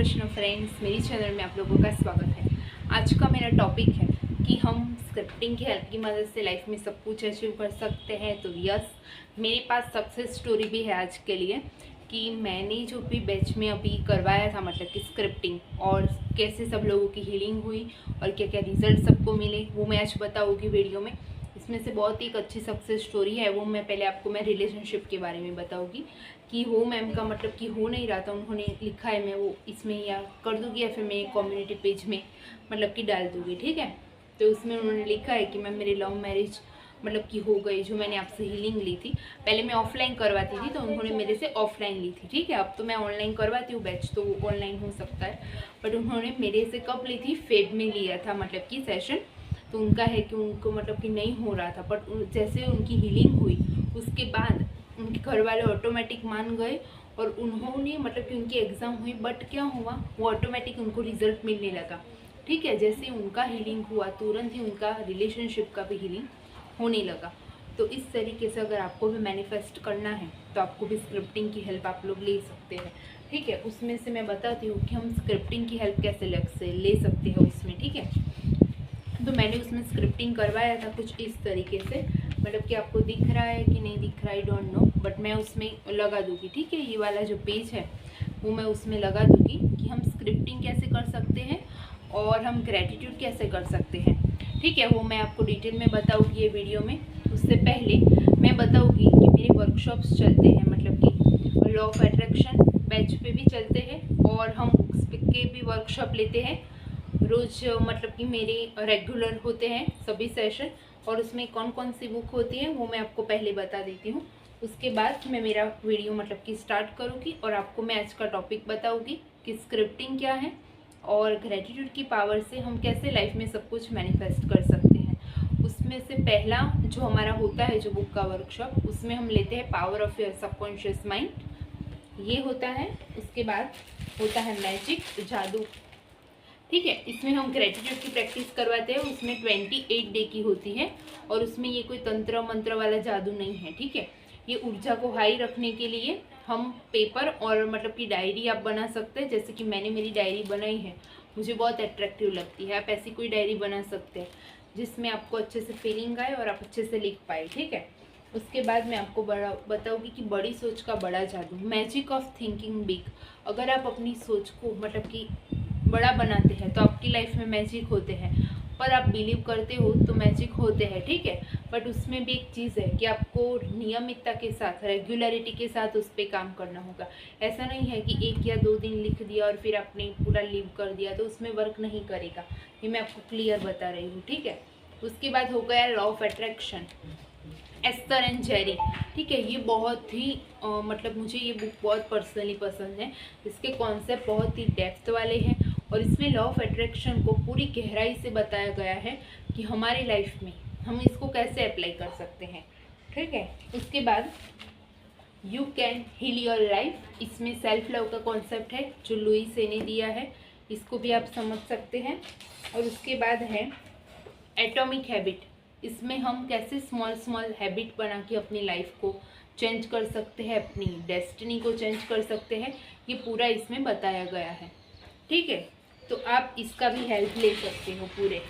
Krishna friends, मेरी channel में आप लोगों का स्वागत है। आज का मेरा टॉपिक है कि हम स्क्रिप्टिंग की हेल्प की मदद से लाइफ में सब कुछ अचीव कर सकते हैं। तो यस, मेरे पास सक्सेस स्टोरी भी है आज के लिए कि मैंने जो भी बैच में अभी करवाया था, मतलब कि स्क्रिप्टिंग, और कैसे सब लोगों की हीलिंग हुई और क्या क्या रिजल्ट सबको मिले, वो मैं आज बताऊँगी वीडियो में। इसमें से बहुत ही एक अच्छी सक्सेस स्टोरी है, वो मैं पहले आपको मैं रिलेशनशिप के बारे में बताऊँगी कि वो मैम का मतलब कि हो नहीं रहा था, उन्होंने लिखा है, मैं वो इसमें या कर दूँगी या फिर मैं कम्युनिटी पेज में मतलब कि डाल दूँगी, ठीक है। तो उसमें उन्होंने लिखा है कि मैम मेरी लव मैरिज मतलब कि हो गई, जो मैंने आपसे हीलिंग ली थी। पहले मैं ऑफलाइन करवाती थी तो उन्होंने मेरे से ऑफलाइन ली थी, ठीक है। अब तो मैं ऑनलाइन करवाती हूँ बैच, तो वो ऑनलाइन हो सकता है, बट उन्होंने मेरे से कब ली थी, फेब में लिया था मतलब कि सेशन। तो उनका है कि उनको मतलब कि नहीं हो रहा था, बट जैसे उनकी हीलिंग हुई उसके बाद उनके घर वाले ऑटोमेटिक मान गए और उन्होंने मतलब कि उनकी एग्ज़ाम हुई, बट क्या हुआ, वो ऑटोमेटिक उनको रिजल्ट मिलने लगा, ठीक है। जैसे उनका हीलिंग हुआ तुरंत ही उनका रिलेशनशिप का भी हीलिंग होने लगा। तो इस तरीके से अगर आपको भी मैनिफेस्ट करना है तो आपको भी स्क्रिप्टिंग की हेल्प आप लोग ले सकते हैं, ठीक है। उसमें से मैं बताती हूँ कि हम स्क्रिप्टिंग की हेल्प कैसे ले सकते हैं उसमें, ठीक है। तो मैंने उसमें स्क्रिप्टिंग करवाया था कुछ इस तरीके से, मतलब कि आपको दिख रहा है कि नहीं दिख रहा, आई डोंट नो, बट मैं उसमें लगा दूँगी, ठीक है। ये वाला जो पेज है वो मैं उसमें लगा दूँगी कि हम स्क्रिप्टिंग कैसे कर सकते हैं और हम ग्रेटिट्यूड कैसे कर सकते हैं, ठीक है। वो मैं आपको डिटेल में बताऊँगी ये वीडियो में। उससे पहले मैं बताऊँगी कि मेरे वर्कशॉप्स चलते हैं, मतलब कि लॉ ऑफ अट्रैक्शन बैच पे भी चलते हैं और हम बुक्स के भी वर्कशॉप लेते हैं रोज़, मतलब कि मेरे रेगुलर होते हैं सभी सेशन। और उसमें कौन कौन सी बुक होती है वो मैं आपको पहले बता देती हूँ। उसके बाद मैं मेरा वीडियो मतलब कि स्टार्ट करूँगी और आपको मैं आज का टॉपिक बताऊँगी कि स्क्रिप्टिंग क्या है और ग्रेटिट्यूड की पावर से हम कैसे लाइफ में सब कुछ मैनिफेस्ट कर सकते हैं। उसमें से पहला जो हमारा होता है, जो बुक का वर्कशॉप, उसमें हम लेते हैं power of your subconscious mind, ये होता है। उसके बाद होता है मैजिक, जादू, ठीक है। इसमें हम ग्रेटिट्यूड की प्रैक्टिस करवाते हैं, उसमें 28 डे की होती है और उसमें ये कोई तंत्र मंत्र वाला जादू नहीं है, ठीक है। ये ऊर्जा को हाई रखने के लिए हम पेपर और मतलब कि डायरी आप बना सकते हैं, जैसे कि मैंने मेरी डायरी बनाई है, मुझे बहुत अट्रैक्टिव लगती है। आप ऐसी कोई डायरी बना सकते हैं जिसमें आपको अच्छे से फीलिंग आए और आप अच्छे से लिख पाए, ठीक है। उसके बाद मैं आपको बताऊँगी कि बड़ी सोच का बड़ा जादू, मैजिक ऑफ थिंकिंग बिग। अगर आप अपनी सोच को मतलब कि बड़ा बनाते हैं तो आपकी लाइफ में मैजिक होते हैं, पर आप बिलीव करते हो तो मैजिक होते हैं, ठीक है। बट उसमें भी एक चीज़ है कि आपको नियमितता के साथ, रेगुलरिटी के साथ उस पर काम करना होगा। ऐसा नहीं है कि 1 या 2 दिन लिख दिया और फिर आपने पूरा लीव कर दिया तो उसमें वर्क नहीं करेगा, ये मैं आपको क्लियर बता रही हूँ, ठीक है। उसके बाद हो गया law of attraction, Esther and Jerry, ठीक है। ये बहुत ही मतलब मुझे ये बुक बहुत पर्सनली पसंद है। इसके कॉन्सेप्ट बहुत ही डेप्थ वाले हैं और इसमें लॉ ऑफ अट्रैक्शन को पूरी गहराई से बताया गया है कि हमारी लाइफ में हम इसको कैसे अप्लाई कर सकते हैं, ठीक है। उसके बाद you can heal your life, इसमें सेल्फ लव का कॉन्सेप्ट है जो लुई से ने दिया है, इसको भी आप समझ सकते हैं। और उसके बाद है एटॉमिक हैबिट, इसमें हम कैसे स्मॉल हैबिट बना के अपनी लाइफ को चेंज कर सकते हैं, अपनी डेस्टिनी को चेंज कर सकते हैं, ये पूरा इसमें बताया गया है, ठीक है। तो आप इसका भी हेल्प ले सकते हो पूरे।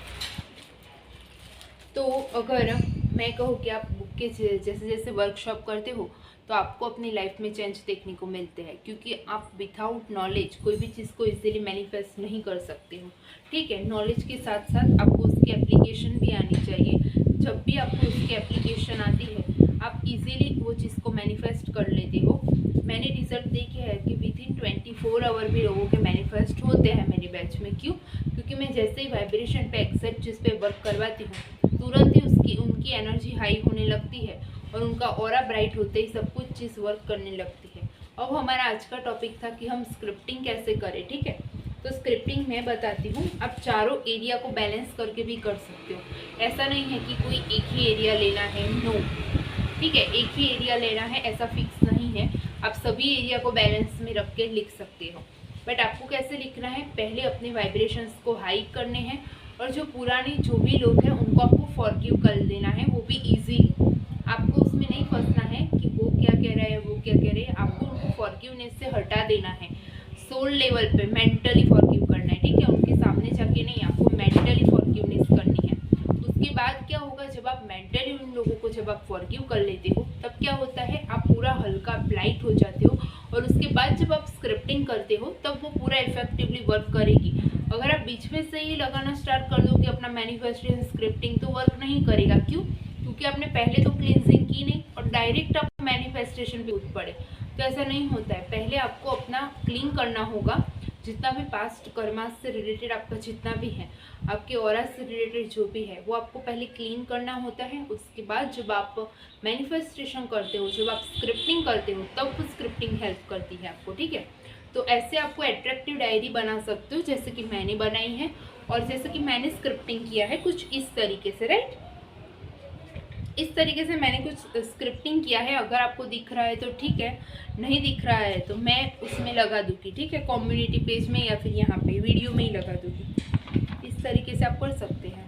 तो अगर मैं कहूँ कि आप बुक के जैसे जैसे वर्कशॉप करते हो तो आपको अपनी लाइफ में चेंज देखने को मिलते हैं, क्योंकि आप विथाउट नॉलेज कोई भी चीज़ को इजीली मैनिफेस्ट नहीं कर सकते हो, ठीक है। नॉलेज के साथ साथ आपको उसकी एप्लीकेशन भी आनी चाहिए। जब भी आपको उसकी एप्लीकेशन आती है आप इजीली वो चीज़ को मैनिफेस्ट कर लेते हो। मैंने रिजल्ट देखे हैं कि विथिन 24 आवर भी लोगों के मैनिफेस्ट होते हैं मेरे बैच में। क्यों? क्योंकि मैं जैसे ही वाइब्रेशन पे एक्सेप्ट चीज़ पे वर्क करवाती हूँ तुरंत ही उनकी एनर्जी हाई होने लगती है और उनका ऑरा ब्राइट होते ही सब कुछ चीज़ वर्क करने लगती है। अब हमारा आज का टॉपिक था कि हम स्क्रिप्टिंग कैसे करें, ठीक है। तो स्क्रिप्टिंग मैं बताती हूँ, आप चारों एरिया को बैलेंस करके भी कर सकते हो। ऐसा नहीं है कि कोई एक ही एरिया लेना है, नो, ठीक है। एक ही एरिया लेना है ऐसा फिक्स नहीं है, आप सभी एरिया को बैलेंस में रख के लिख सकते हो। बट आपको कैसे लिखना है, पहले अपने वाइब्रेशंस को हाई करने हैं और जो पुराने जो भी लोग हैं उनको आपको फॉरगिव कर देना है, वो भी ईजीली। आपको उसमें नहीं फंसना है कि वो क्या कह रहा है वो क्या कह रहे हैं, आपको उनको फॉरगिवनेस से हटा देना है। सोल लेवल पे मेंटली फॉरगिव करना है, ठीक है, उनके सामने जाके नहीं, आपको मेंटली फॉरगिवनेस करनी है। उसके बाद क्या होगा, जब आप मेंटली उन लोगों को जब आप फॉरगिव कर लेते हो तब क्या होता है, आप पूरा हल्का लाइट हो जाते हो, और उसके बाद जब आप स्क्रिप्टिंग करते हो तब वो पूरा इफेक्टिवली वर्क करेगी। अगर आप बीच में से ही लगाना स्टार्ट कर दो कि अपना मैनिफेस्टेशन स्क्रिप्टिंग, तो वर्क नहीं करेगा। क्यों? क्योंकि आपने पहले तो क्लींजिंग की नहीं और डायरेक्ट आप मैनिफेस्टेशन पे उठ पड़े, तो ऐसा नहीं होता है। पहले आपको अपना क्लीन करना होगा, जितना भी पास्ट कर्मा से रिलेटेड आपका जितना भी है, आपके ऑरा से रिलेटेड जो भी है, वो आपको पहले क्लीन करना होता है। उसके बाद जब आप मैनिफेस्टेशन करते हो, जब आप स्क्रिप्टिंग करते हो, तब वो स्क्रिप्टिंग हेल्प करती है आपको, ठीक है। तो ऐसे आपको एट्रैक्टिव डायरी बना सकते हो, जैसे कि मैंने बनाई है और जैसे कि मैंने स्क्रिप्टिंग किया है कुछ इस तरीके से, राइट। इस तरीके से मैंने कुछ स्क्रिप्टिंग किया है। अगर आपको दिख रहा है तो ठीक है, नहीं दिख रहा है तो मैं उसमें लगा दूँगी, ठीक है, कम्युनिटी पेज में या फिर यहाँ पे वीडियो में ही लगा दूँगी। इस तरीके से आप कर सकते हैं,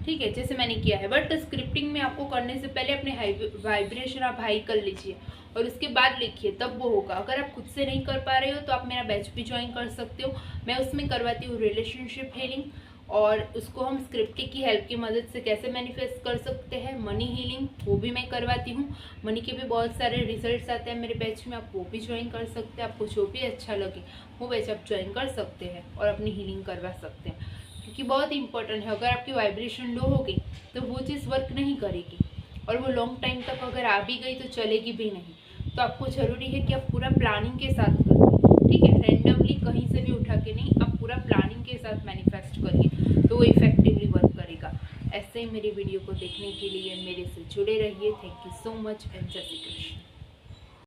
ठीक है, जैसे मैंने किया है। बट स्क्रिप्टिंग में आपको करने से पहले अपने वाइब्रेशन आप हाई कर लीजिए और उसके बाद लिखिए, तब वो होगा। अगर आप खुद से नहीं कर पा रहे हो तो आप मेरा बैच भी ज्वाइन कर सकते हो। मैं उसमें करवाती हूँ रिलेशनशिप हीलिंग, और उसको हम स्क्रिप्टिंग की हेल्प की मदद से कैसे मैनिफेस्ट कर सकते हैं। मनी हीलिंग वो भी मैं करवाती हूँ, मनी के भी बहुत सारे रिजल्ट्स आते हैं मेरे बैच में, आप वो भी ज्वाइन कर सकते हैं। आपको जो भी अच्छा लगे वो बैच आप ज्वाइन कर सकते हैं और अपनी हीलिंग करवा सकते हैं, क्योंकि बहुत इंपॉर्टेंट है। अगर आपकी वाइब्रेशन लो होगी तो वो चीज़ वर्क नहीं करेगी, और वो लॉन्ग टाइम तक अगर आ भी गई तो चलेगी भी नहीं। तो आपको ज़रूरी है कि आप पूरा प्लानिंग के साथ करिए, ठीक है, रैंडमली कहीं से भी उठा के नहीं, आप पूरा प्लानिंग के साथ मैनिफेस्ट करिए, तो वो इफेक्टिवली वर्क करेगा। ऐसे ही मेरी वीडियो को देखने के लिए मेरे से जुड़े रहिए। Thank you so much and जय श्री कृष्ण।